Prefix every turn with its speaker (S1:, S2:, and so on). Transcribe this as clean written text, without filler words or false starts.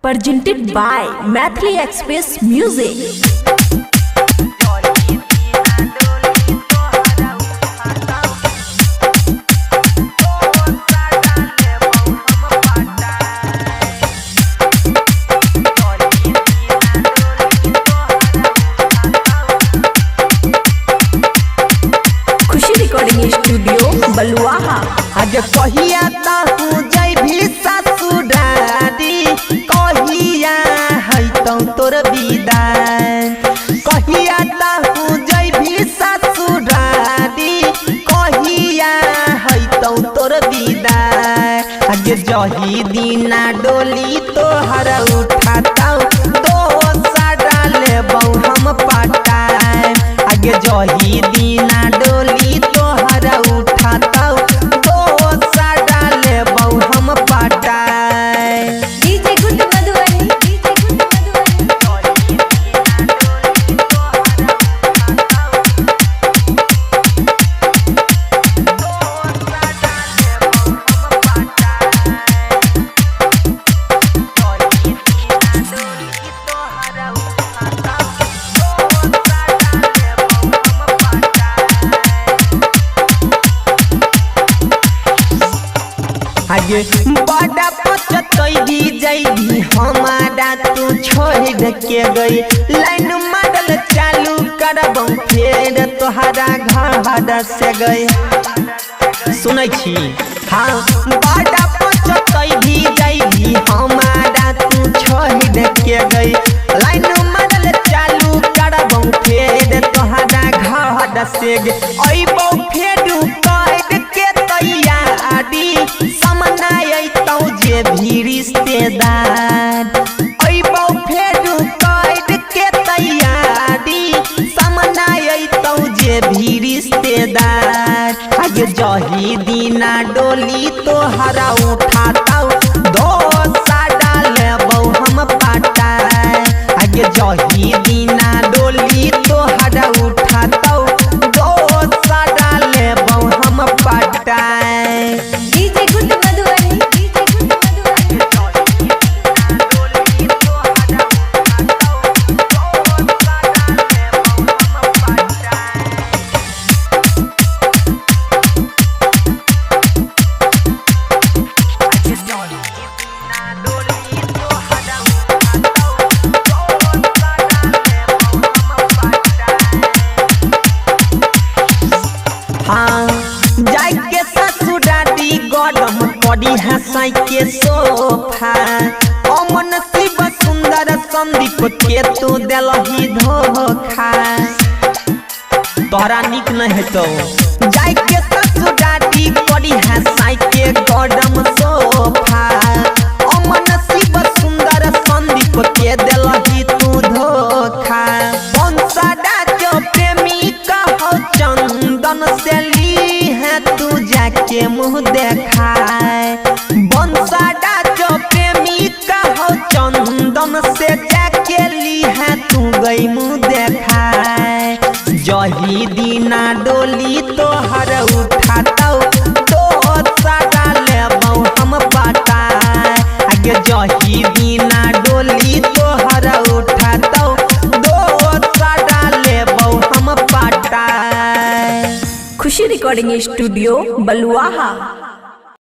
S1: presented by Mathli Express Music. Recording studio बलुआहा।
S2: आज कहिया तू जैभी ससुरारी कहिया है तोर विदाई, कहिया तू जैभी ससुरारी कहिया है तोर विदाई। आज जही दिना डोली तोहर उठाता दो साड़ा लेबौ हम पटाए। आगे जही दिना डोली तोहर उठाता दो साड़ा लेबौ हम पटाए।
S1: DJ good Madhubani, DJ good
S2: आगे बड़ा पचतैदी जैदी हमारा तू छोड़ के गई। लाइन मॉडल चालू करबौ फेर तोहरा घर से गई। सुनै छी हाँ बड़ा पचतैदी जैदी हमारा तू छोड़ के गई। लाइन मॉडल चालू करबौ फेर तोहरा घर से गई। अइबौ फेर कर के तैयारी समनायतौ जे भी रिश्तेदार। अइबौ फेर कर के तैयारी समनायतौ जे भी रिश्तेदार। आगे जही दिना डोली तोहरा उठातौ दो साड़ा लेबौ हम पटाए। आगे जही दिना डोली तोहरा उठातौ दो साड़ा लेबौ हम पटाए।
S1: DJ good Madhubani, DJ good
S2: हाँ जाके ससुरारी गरम करी हंसाई के सोफा। अमन शिव सुंदर संदीप के तू दिलही धोखा। तोरा निक न हेतौ जाके ससुरारी करी हंसाई के गरम सोफा। अमन शिव सुंदर संदीप के दिलही तू धोखा। बंसड़ा जो प्रेमी कहो चंदन से ली है तू जाके मुँह देखाए। बंसड़ा जो प्रेमी कहो चंदन से जाके ली है तू गई मुँह देखाए। जही दिना डोली तोहर उठातौ दो साड़ा लेबौ हम पटाए। आगे जही दिना डोली तोहर उठातौ दो साड़ा लेबौ हम पटाए।
S1: खुशी रिकॉर्डिंग स्टूडियो बलुआहा।